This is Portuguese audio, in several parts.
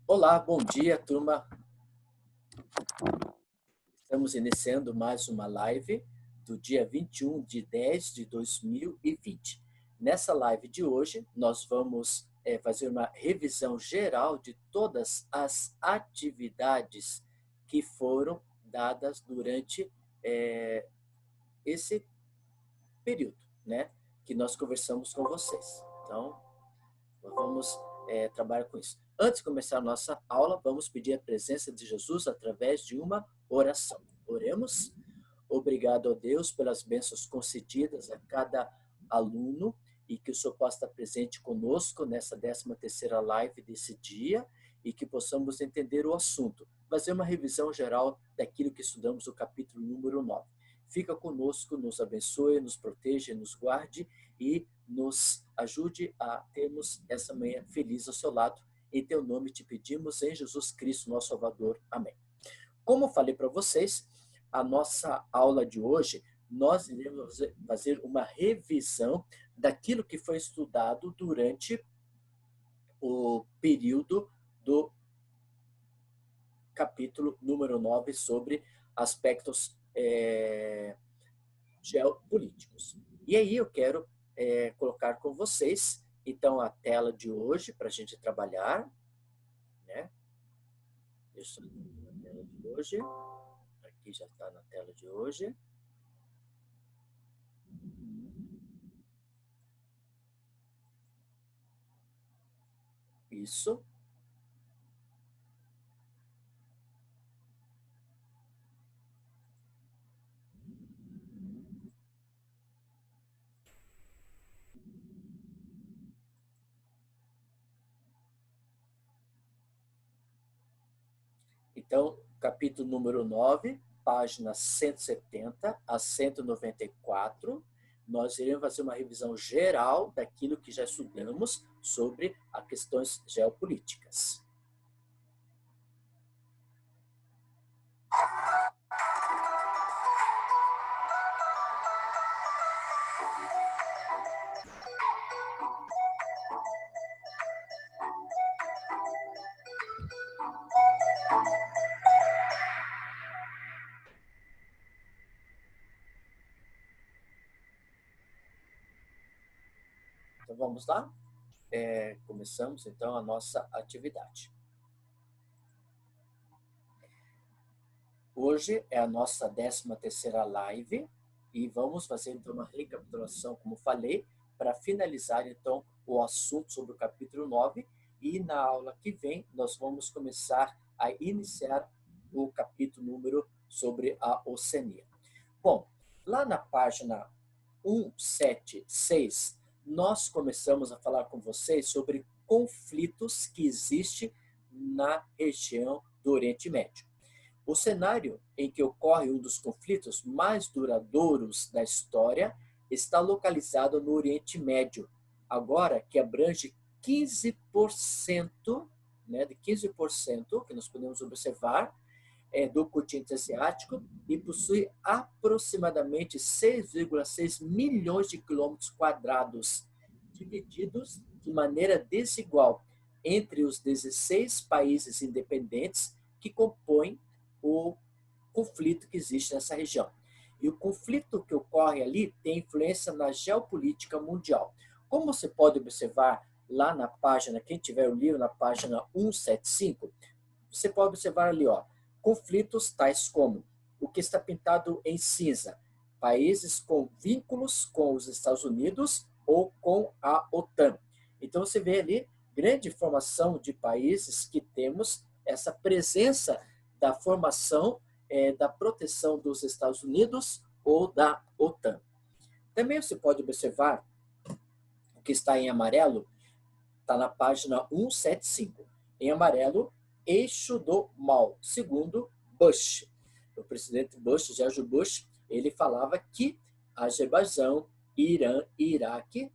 Olá, bom dia, turma. Estamos iniciando mais uma live do dia 21 de 10 de 2020. Nessa live de hoje, nós vamos fazer uma revisão geral de todas as atividades que foram dadas durante esse período, né? Que nós conversamos com vocês. Então, nós vamos trabalhar com isso. Antes de começar a nossa aula, vamos pedir a presença de Jesus através de uma oração. Oremos. Obrigado a Deus pelas bênçãos concedidas a cada aluno e que o Senhor possa estar presente conosco nessa 13ª live desse dia e que possamos entender o assunto. Fazer uma revisão geral daquilo que estudamos no capítulo número 9. Fica conosco, nos abençoe, nos proteja, nos guarde e nos ajude a termos essa manhã feliz ao seu lado. Em teu nome te pedimos, em Jesus Cristo, nosso Salvador. Amém. Como falei para vocês, a nossa aula de hoje, nós iremos fazer uma revisão daquilo que foi estudado durante o período do capítulo número 9 sobre aspectos geopolíticos. E aí eu quero colocar com vocês, então, a tela de hoje para a gente trabalhar, né? Deixa eu ver a tela de hoje. Aqui já está na tela de hoje. Isso. Então, capítulo número 9, páginas 170 a 194, nós iremos fazer uma revisão geral daquilo que já estudamos sobre as questões geopolíticas. Então, vamos lá? Começamos, então, a nossa atividade. Hoje é a nossa 13ª live e vamos fazer, então, uma recapitulação, como falei, para finalizar, então, o assunto sobre o capítulo 9 e na aula que vem nós vamos começar a iniciar o capítulo número sobre a Oceania. Bom, lá na página 176, nós começamos a falar com vocês sobre conflitos que existem na região do Oriente Médio. O cenário em que ocorre um dos conflitos mais duradouros da história está localizado no Oriente Médio, agora que abrange 15%, de 15% que nós podemos observar, do continente asiático e possui aproximadamente 6,6 milhões de quilômetros quadrados, divididos de maneira desigual entre os 16 países independentes que compõem o conflito que existe nessa região. E o conflito que ocorre ali tem influência na geopolítica mundial. Como você pode observar lá na página, quem tiver o livro na página 175, você pode observar ali, conflitos tais como o que está pintado em cinza, países com vínculos com os Estados Unidos ou com a OTAN. Então você vê ali grande formação de países que temos essa presença da formação da proteção dos Estados Unidos ou da OTAN. Também você pode observar o que está em amarelo, está na página 175. Em amarelo, eixo do mal, segundo Bush. O presidente Bush, George Bush, ele falava que Azerbaijão, Irã e Iraque,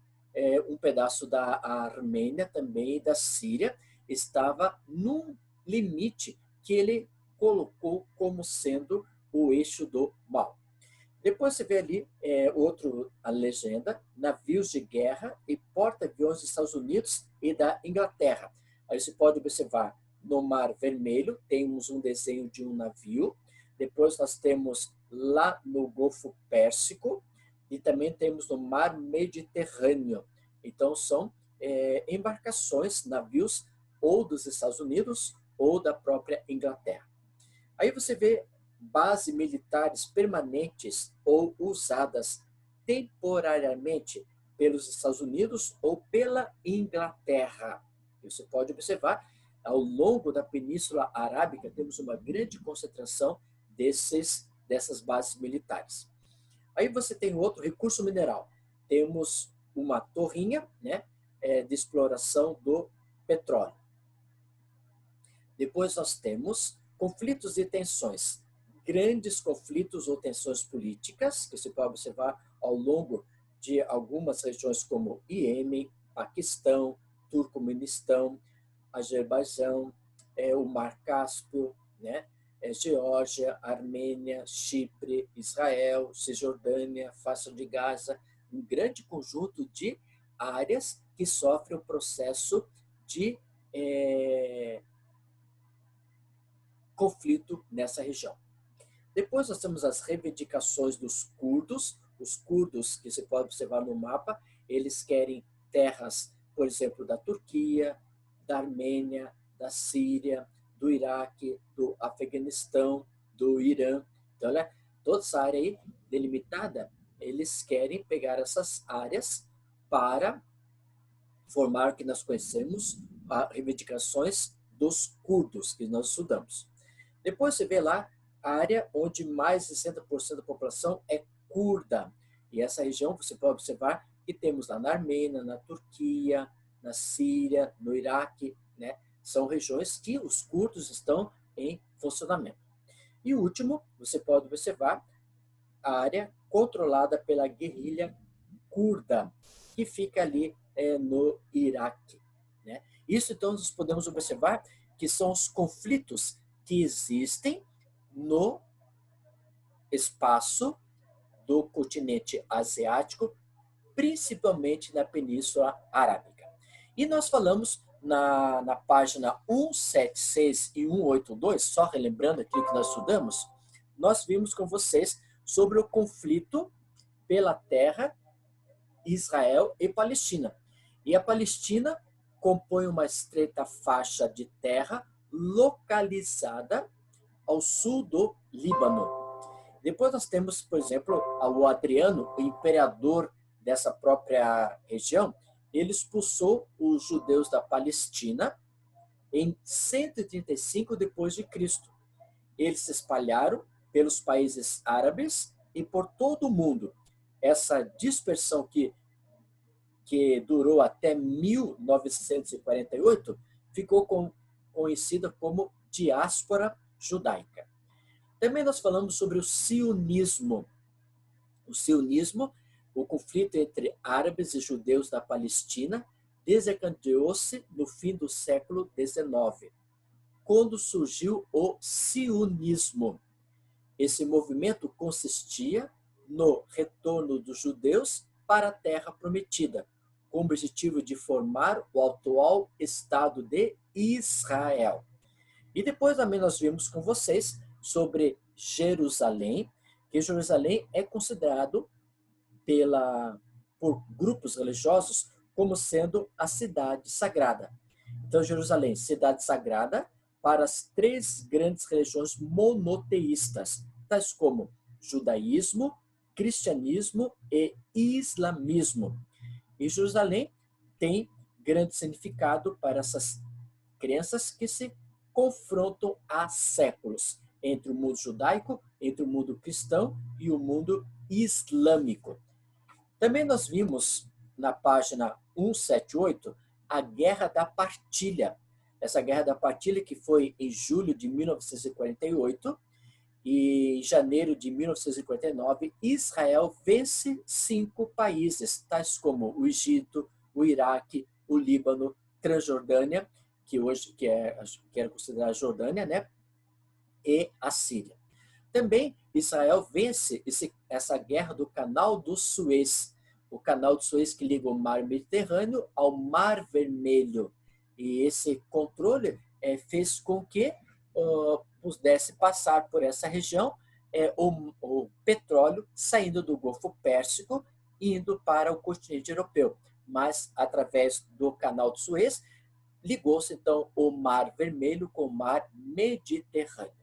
um pedaço da Armênia também, da Síria, estava num limite que ele colocou como sendo o eixo do mal. Depois você vê ali a legenda, navios de guerra e porta-aviões dos Estados Unidos e da Inglaterra. Aí você pode observar no Mar Vermelho, temos um desenho de um navio. Depois nós temos lá no Golfo Pérsico e também temos no Mar Mediterrâneo. Então são embarcações, navios ou dos Estados Unidos ou da própria Inglaterra. Aí você vê bases militares permanentes ou usadas temporariamente pelos Estados Unidos ou pela Inglaterra. Você pode observar, ao longo da Península Arábica, temos uma grande concentração dessas bases militares. Aí você tem outro recurso mineral. Temos uma torrinha, né, de exploração do petróleo. Depois nós temos conflitos e tensões. Grandes conflitos ou tensões políticas, que você pode observar ao longo de algumas regiões como Iêmen, Paquistão, Turcomenistão, Azerbaijão, o Mar Cáspio, né? Geórgia, Armênia, Chipre, Israel, Cisjordânia, Faixa de Gaza, um grande conjunto de áreas que sofrem o processo de conflito nessa região. Depois nós temos as reivindicações dos curdos. Os curdos, que você pode observar no mapa, eles querem terras, por exemplo, da Turquia, da Armênia, da Síria, do Iraque, do Afeganistão, do Irã. Então, olha, toda essa área aí delimitada, eles querem pegar essas áreas para formar o que nós conhecemos as reivindicações dos curdos, que nós estudamos. Depois você vê lá a área onde mais de 60% da população é curda. E essa região você pode observar que temos lá na Armênia, na Turquia, na Síria, no Iraque, né? São regiões que os curdos estão em funcionamento. E o último, você pode observar a área controlada pela guerrilha curda, que fica ali no Iraque, né? Isso, então, nós podemos observar que são os conflitos que existem no espaço do continente asiático, principalmente na Península Arábica. E nós falamos na página 176 e 182, só relembrando aquilo que nós estudamos, nós vimos com vocês sobre o conflito pela terra Israel e Palestina. E a Palestina compõe uma estreita faixa de terra localizada ao sul do Líbano. Depois nós temos, por exemplo, o Adriano, o imperador dessa própria região. Ele expulsou os judeus da Palestina em 135 depois de Cristo. Eles se espalharam pelos países árabes e por todo o mundo. Essa dispersão que durou até 1948 ficou conhecida como diáspora judaica. Também nós falamos sobre o sionismo. O sionismo, o conflito entre árabes e judeus da Palestina, desencadeou-se no fim do século XIX, quando surgiu o sionismo. Esse movimento consistia no retorno dos judeus para a Terra Prometida, com o objetivo de formar o atual Estado de Israel. E depois também nós vimos com vocês sobre Jerusalém, que Jerusalém é considerado por grupos religiosos como sendo a cidade sagrada. Então, Jerusalém, cidade sagrada para as três grandes religiões monoteístas, tais como judaísmo, cristianismo e islamismo. E Jerusalém tem grande significado para essas crenças que se confrontam há séculos entre o mundo judaico, entre o mundo cristão e o mundo islâmico. Também nós vimos na página 178 a Guerra da Partilha. Essa Guerra da Partilha que foi em julho de 1948 e em janeiro de 1949, Israel vence 5 países, tais como o Egito, o Iraque, o Líbano, Transjordânia, que hoje era considerada a Jordânia, né? E a Síria. Também Israel vence essa guerra do Canal do Suez, o Canal do Suez que liga o Mar Mediterrâneo ao Mar Vermelho. E esse controle fez com que pudesse passar por essa região o petróleo saindo do Golfo Pérsico e indo para o continente europeu. Mas, através do Canal de Suez, ligou-se, então, o Mar Vermelho com o Mar Mediterrâneo.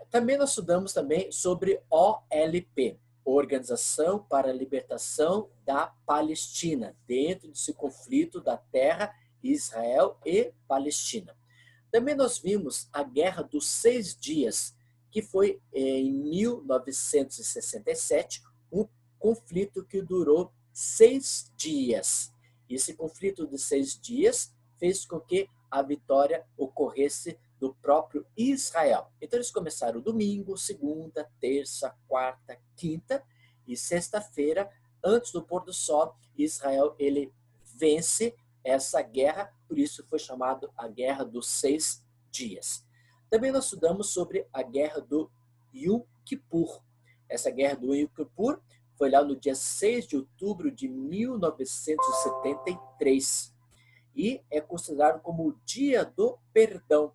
Também nós estudamos também sobre OLP, Organização para a Libertação da Palestina, dentro desse conflito da terra Israel e Palestina. Também nós vimos a Guerra dos 6 Dias, que foi em 1967, um conflito que durou 6 dias. Esse conflito de 6 dias fez com que a vitória ocorresse do próprio Israel. Então eles começaram domingo, segunda, terça, quarta, quinta e sexta-feira, antes do pôr do sol, Israel ele vence essa guerra, por isso foi chamado a Guerra dos 6 Dias. Também nós estudamos sobre a Guerra do Yom Kippur. Essa Guerra do Yom Kippur foi lá no dia 6 de outubro de 1973 e é considerado como o Dia do Perdão.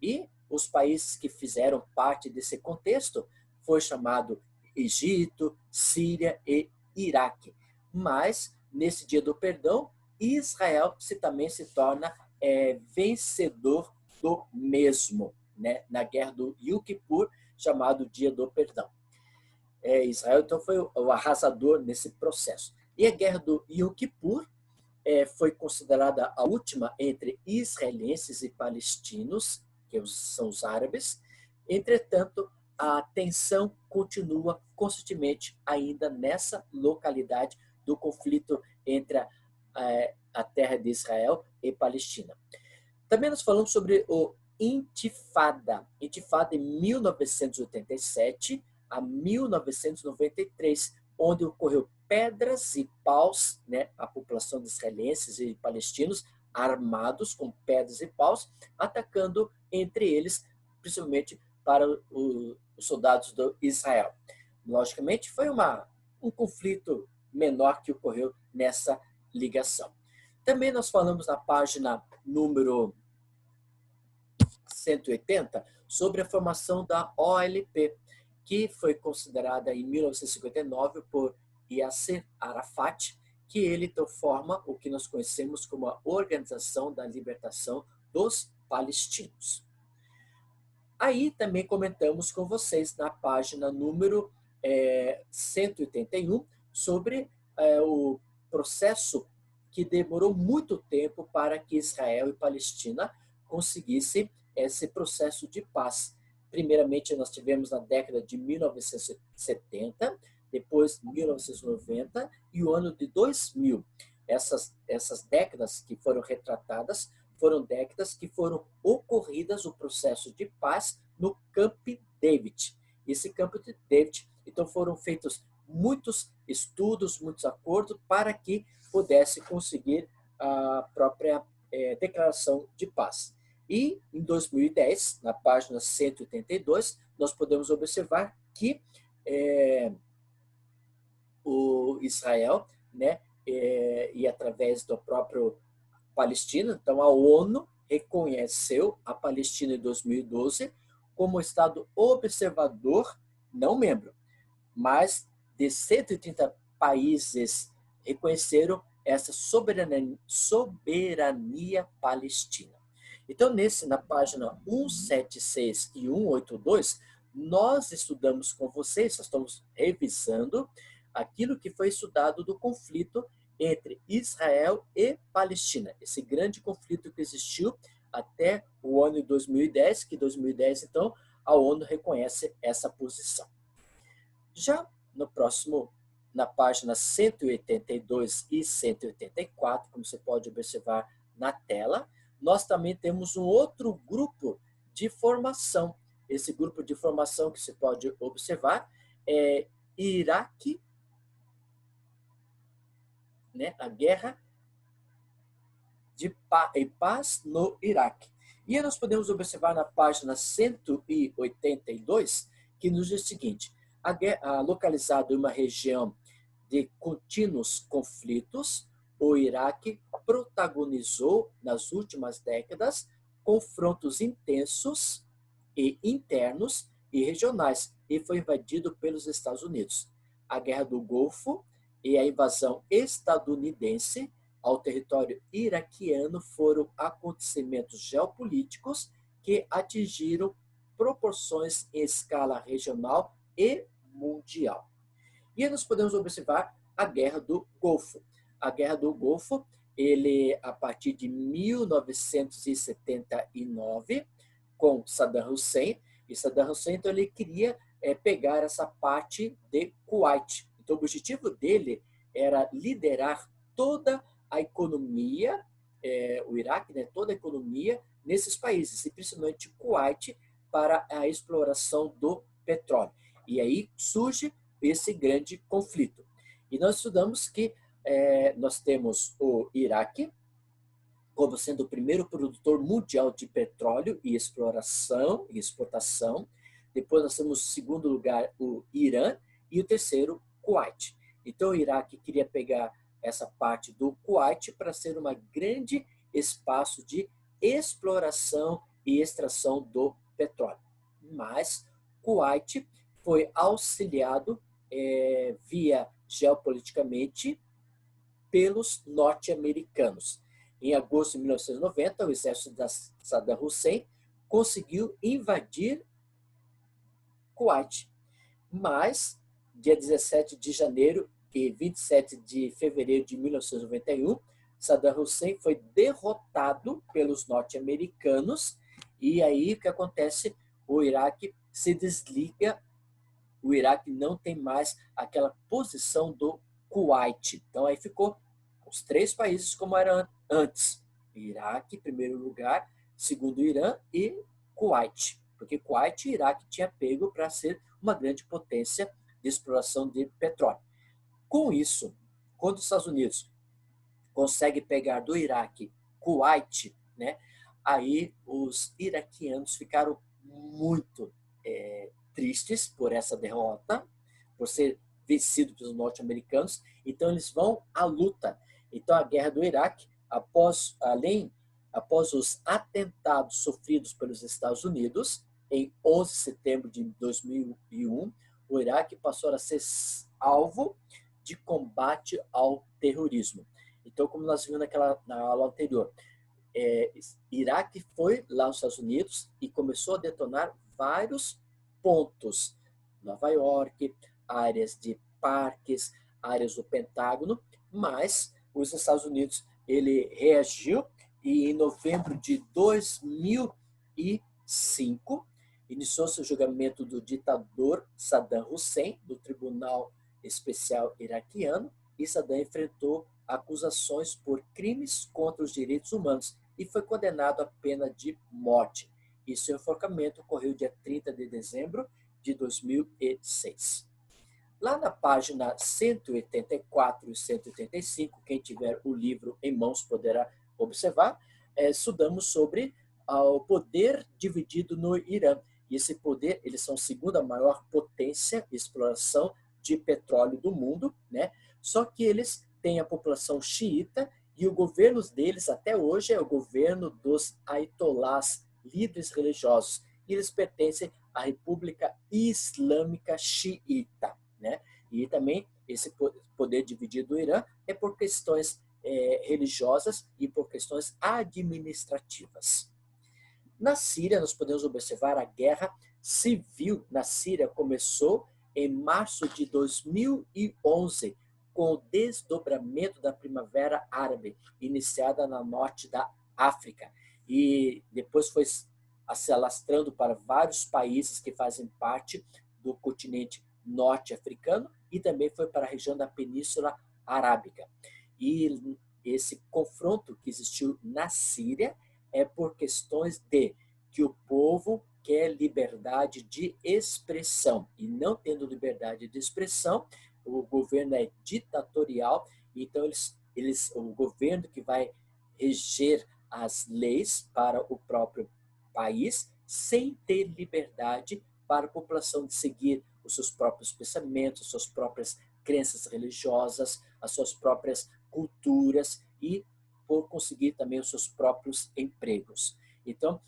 E os países que fizeram parte desse contexto foi chamado Egito, Síria e Iraque. Mas, nesse Dia do Perdão, Israel também se torna vencedor do mesmo, né? Na Guerra do Yom Kippur, chamado Dia do Perdão. Israel, então, foi o arrasador nesse processo. E a Guerra do Yom Kippur foi considerada a última entre israelenses e palestinos, que são os árabes. Entretanto, a tensão continua constantemente ainda nessa localidade do conflito entre a terra de Israel e Palestina. Também nós falamos sobre o Intifada. Intifada em 1987 a 1993, onde ocorreu pedras e paus, né, a população de israelenses e palestinos armados com pedras e paus, atacando entre eles, principalmente para os soldados do Israel. Logicamente, foi um conflito menor que ocorreu nessa ligação. Também nós falamos na página número 180 sobre a formação da OLP, que foi considerada em 1959 por Yasser Arafat, que ele então forma o que nós conhecemos como a Organização da Libertação dos Palestinos. Aí também comentamos com vocês na página número 181 sobre o processo que demorou muito tempo para que Israel e Palestina conseguissem esse processo de paz. Primeiramente, nós tivemos na década de 1970, depois 1990 e o ano de 2000. Essas décadas que foram retratadas foram décadas que foram ocorridas o processo de paz no Camp David. Esse Camp David, então, foram feitos muitos estudos, muitos acordos para que pudesse conseguir a própria declaração de paz. E em 2010, na página 182, nós podemos observar que o Israel, né, e através do próprio Palestina, então a ONU reconheceu a Palestina em 2012 como Estado observador, não membro, mas de 130 países reconheceram essa soberania palestina. Então, na página 176 e 182, nós estudamos com vocês, nós estamos revisando aquilo que foi estudado do conflito entre Israel e Palestina. Esse grande conflito que existiu até o ano de 2010, que em 2010, então, a ONU reconhece essa posição. Já na página 182 e 184, como você pode observar na tela, nós também temos um outro grupo de formação. Esse grupo de formação que você pode observar é Iraque, né, a guerra de paz no Iraque. E nós podemos observar na página 182 que nos diz o seguinte: localizado em uma região de contínuos conflitos, o Iraque protagonizou, nas últimas décadas, confrontos intensos e internos e regionais, e foi invadido pelos Estados Unidos. A Guerra do Golfo e a invasão estadunidense ao território iraquiano foram acontecimentos geopolíticos que atingiram proporções em escala regional e mundial. E aí nós podemos observar a Guerra do Golfo. A Guerra do Golfo, ele, a partir de 1979, com Saddam Hussein, e Saddam Hussein, então, ele queria pegar essa parte de Kuwait. Então, o objetivo dele era liderar toda a economia, o Iraque, né, toda a economia nesses países, e principalmente Kuwait, para a exploração do petróleo. E aí surge esse grande conflito. E nós estudamos que nós temos o Iraque como sendo o primeiro produtor mundial de petróleo e exploração e exportação. Depois nós temos, em segundo lugar, o Irã e o terceiro, Kuwait. Então o Iraque queria pegar essa parte do Kuwait para ser um grande espaço de exploração e extração do petróleo. Mas Kuwait foi auxiliado via geopoliticamente pelos norte-americanos. Em agosto de 1990, o exército de Saddam Hussein conseguiu invadir Kuwait. Mas, dia 17 de janeiro e 27 de fevereiro de 1991, Saddam Hussein foi derrotado pelos norte-americanos. E aí o que acontece? O Iraque se desliga. O Iraque não tem mais aquela posição do Kuwait. Então aí ficou os três países como eram antes. Iraque, em primeiro lugar, segundo Irã e Kuwait. Porque Kuwait e Iraque tinha pego para ser uma grande potência de exploração de petróleo. Com isso, quando os Estados Unidos consegue pegar do Iraque Kuwait, né, aí os iraquianos ficaram muito tristes por essa derrota, por ser vencido pelos norte-americanos. Então eles vão à luta. Então a guerra do Iraque, após os atentados sofridos pelos Estados Unidos, em 11 de setembro de 2001, o Iraque passou a ser alvo de combate ao terrorismo. Então, como nós vimos na aula anterior, Iraque foi lá nos Estados Unidos e começou a detonar vários pontos. Nova York, áreas de parques, áreas do Pentágono, mas os Estados Unidos ele reagiu e em novembro de 2005 iniciou-se o julgamento do ditador Saddam Hussein no Tribunal Especial Iraquiano, e Saddam enfrentou acusações por crimes contra os direitos humanos e foi condenado à pena de morte. E seu enforcamento ocorreu dia 30 de dezembro de 2006. Lá na página 184 e 185, quem tiver o livro em mãos poderá observar, estudamos sobre o poder dividido no Irã. E esse poder, eles são a segunda maior potência de exploração de petróleo do mundo, né? Só que eles têm a população xiita e o governo deles até hoje é o governo dos aitolás, líderes religiosos. E eles pertencem à República Islâmica Xiita, né? E também esse poder dividido do Irã é por questões religiosas e por questões administrativas. Na Síria, nós podemos observar a guerra civil na Síria começou em março de 2011, com o desdobramento da Primavera Árabe, iniciada no norte da África. E depois foi se alastrando para vários países que fazem parte do continente norte-africano e também foi para a região da Península Arábica. E esse confronto que existiu na Síria é por questões de que o povo quer liberdade de expressão. E não tendo liberdade de expressão, o governo é ditatorial, então o governo que vai reger as leis para o próprio país, sem ter liberdade para a população de seguir os seus próprios pensamentos, as suas próprias crenças religiosas, as suas próprias culturas e por conseguir também os seus próprios empregos. Então,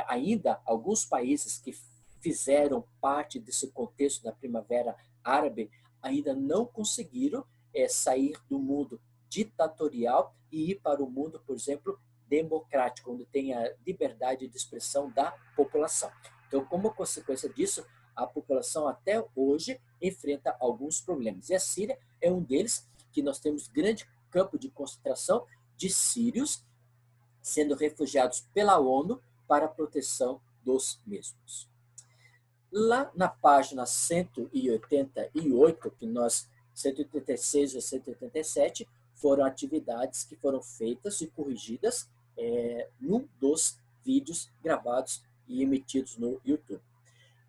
ainda alguns países que fizeram parte desse contexto da Primavera Árabe ainda não conseguiram sair do mundo ditatorial e ir para o mundo, por exemplo, democrático, onde tem a liberdade de expressão da população. Então, como consequência disso, a população até hoje enfrenta alguns problemas. E a Síria é um deles, que nós temos grande campo de concentração de sírios sendo refugiados pela ONU para a proteção dos mesmos. Lá na página 188, que nós 186 e 187 foram atividades que foram feitas e corrigidas num dos vídeos gravados e emitidos no YouTube.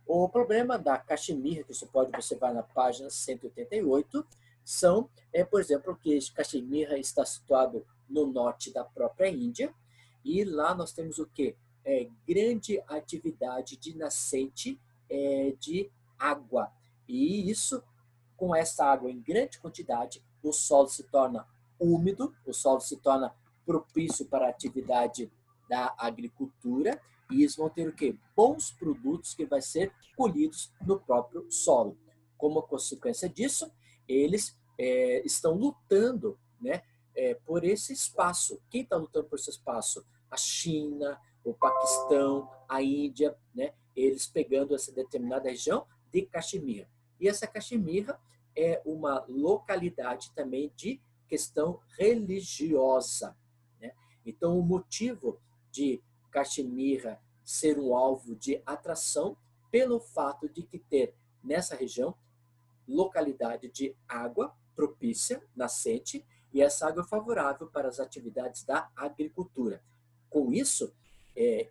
O problema da Caxemira, que você pode observar na página 188, são, por exemplo, que Caxemira está situado no norte da própria Índia, e lá nós temos o quê? Grande atividade de nascente de água. E isso, com essa água em grande quantidade, o solo se torna úmido, o solo se torna propício para a atividade da agricultura, e eles vão ter o quê? Bons produtos que vai ser colhidos no próprio solo. Como consequência disso, eles estão lutando, né, por esse espaço. Quem está lutando por esse espaço? A China, o Paquistão, a Índia, né? Eles pegando essa determinada região de Caxemira. E essa Caxemira é uma localidade também de questão religiosa, né? Então, o motivo de Caxemira ser um alvo de atração pelo fato de que ter nessa região localidade de água propícia, nascente, e essa água é favorável para as atividades da agricultura. Com isso,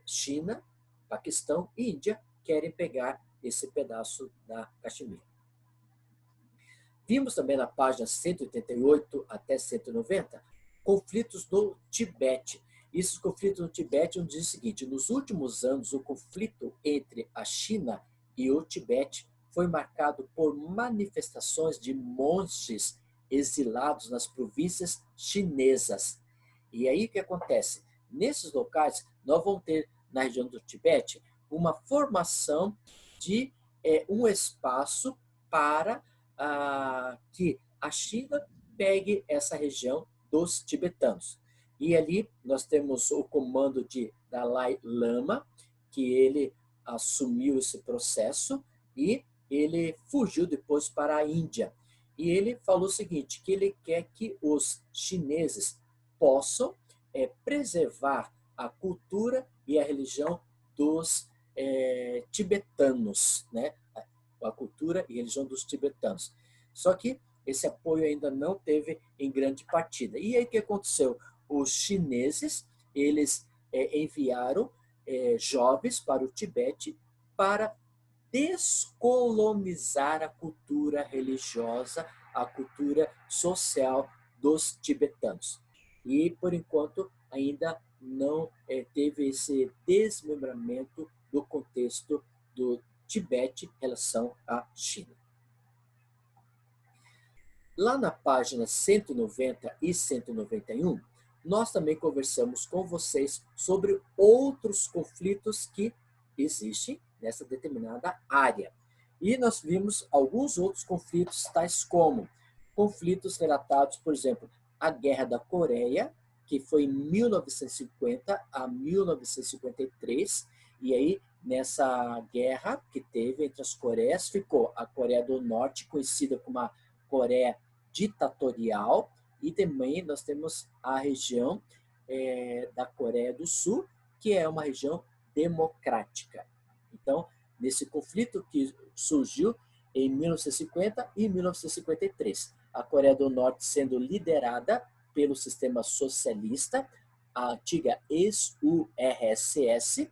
China, Paquistão e Índia querem pegar esse pedaço da Caxemira. Vimos também na página 188 até 190 conflitos no Tibete. Esses conflitos no Tibete diz o seguinte: nos últimos anos, o conflito entre a China e o Tibete foi marcado por manifestações de monges exilados nas províncias chinesas. E aí o que acontece? Nesses locais, nós vamos ter, na região do Tibete, uma formação de um espaço para que a China pegue essa região dos tibetanos. E ali nós temos o comando de Dalai Lama, que ele assumiu esse processo e ele fugiu depois para a Índia. E ele falou o seguinte, que ele quer que os chineses possam preservar a cultura e a religião dos tibetanos, né? A cultura e religião dos tibetanos. Só que esse apoio ainda não teve em grande partida. E aí o que aconteceu? Os chineses, eles enviaram jovens para o Tibete para descolonizar a cultura religiosa, a cultura social dos tibetanos. E, por enquanto, ainda não teve esse desmembramento do contexto do Tibete em relação à China. Lá na página 190 e 191, nós também conversamos com vocês sobre outros conflitos que existem nessa determinada área. E nós vimos alguns outros conflitos, tais como conflitos relatados, por exemplo, a Guerra da Coreia, que foi em 1950 a 1953, e aí nessa guerra que teve entre as Coreias, ficou a Coreia do Norte, conhecida como a Coreia ditatorial, e também nós temos a região da Coreia do Sul, que é uma região democrática. Então, nesse conflito que surgiu em 1950 e 1953, a Coreia do Norte sendo liderada pelo sistema socialista, a antiga ex-URSS,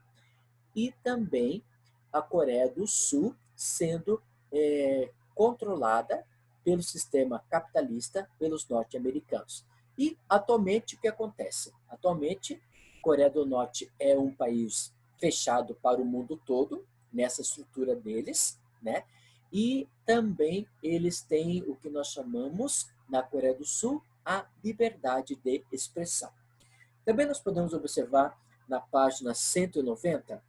e também a Coreia do Sul sendo controlada pelo sistema capitalista pelos norte-americanos. E, atualmente, o que acontece? Atualmente, a Coreia do Norte é um país fechado para o mundo todo, nessa estrutura deles, né? E também eles têm o que nós chamamos, na Coreia do Sul, a liberdade de expressão. Também nós podemos observar na página 190,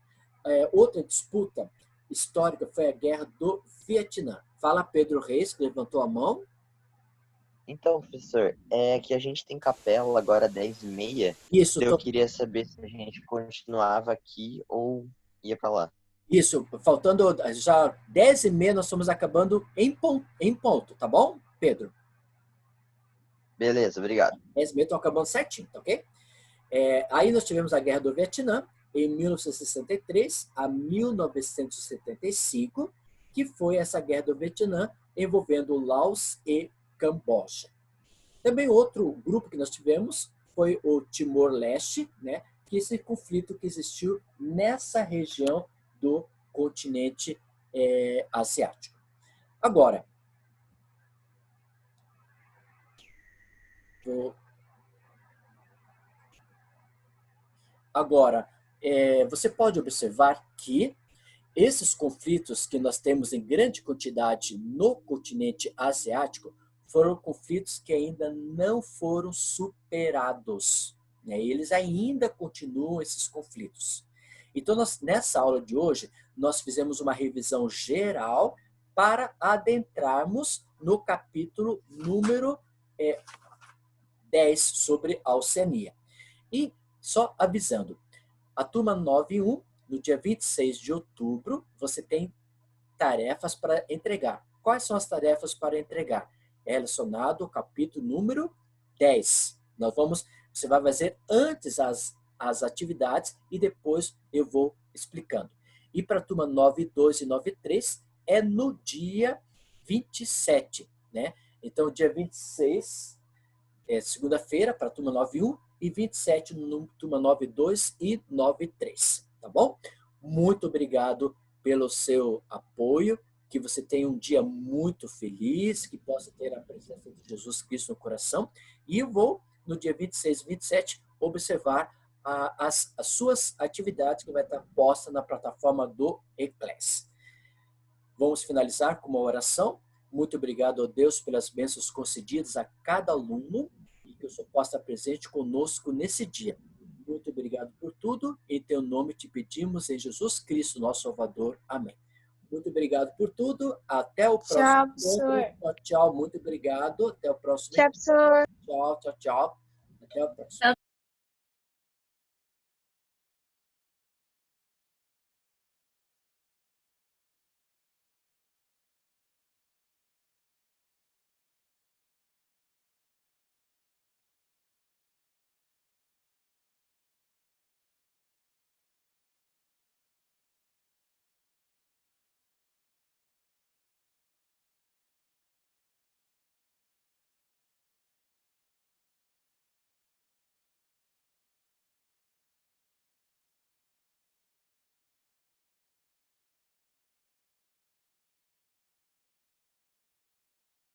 outra disputa histórica foi a Guerra do Vietnã. Fala Pedro Reis, que levantou a mão. Então, professor, é que a gente tem capela agora 10h30. Isso, Eu queria saber se a gente continuava aqui ou ia para lá. Isso, faltando já 10h30, nós estamos acabando em ponto, tá bom, Pedro? Beleza, obrigado. 10h30 estão acabando certinho, tá ok? Aí nós tivemos a Guerra do Vietnã, em 1963 a 1975, que foi essa Guerra do Vietnã envolvendo Laos e Camboja. Também outro grupo que nós tivemos foi o Timor-Leste, né, que esse conflito que existiu nessa região do continente asiático. Agora, você pode observar que esses conflitos que nós temos em grande quantidade no continente asiático foram conflitos que ainda não foram superados, né? Eles ainda continuam esses conflitos. Então, nessa aula de hoje, nós fizemos uma revisão geral para adentrarmos no capítulo número 10 sobre a Oceania. E só avisando, a turma 9.1, no dia 26 de outubro, você tem tarefas para entregar. Quais são as tarefas para entregar? É relacionado ao capítulo número 10. Você vai fazer antes as atividades e depois eu vou explicando. E para a turma 9.2 e 9.3 é no dia 27, né? Então, dia 26 é segunda-feira para a turma 9.1 e 27 no turma 9.2 e 9.3, tá bom? Muito obrigado pelo seu apoio, que você tenha um dia muito feliz, que possa ter a presença de Jesus Cristo no coração. E eu vou, no dia 26 e 27, observar as suas atividades que vai estar posta na plataforma do Eclass. Vamos finalizar com uma oração. Muito obrigado a Deus pelas bênçãos concedidas a cada aluno e que o Senhor possa estar presente conosco nesse dia. Muito obrigado por tudo. Em teu nome te pedimos, em Jesus Cristo, nosso Salvador. Amém. Muito obrigado por tudo. Até o próximo encontro. Tchau, tchau. Muito obrigado. Até o próximo encontro. Tchau, tchau, tchau. Até o próximo.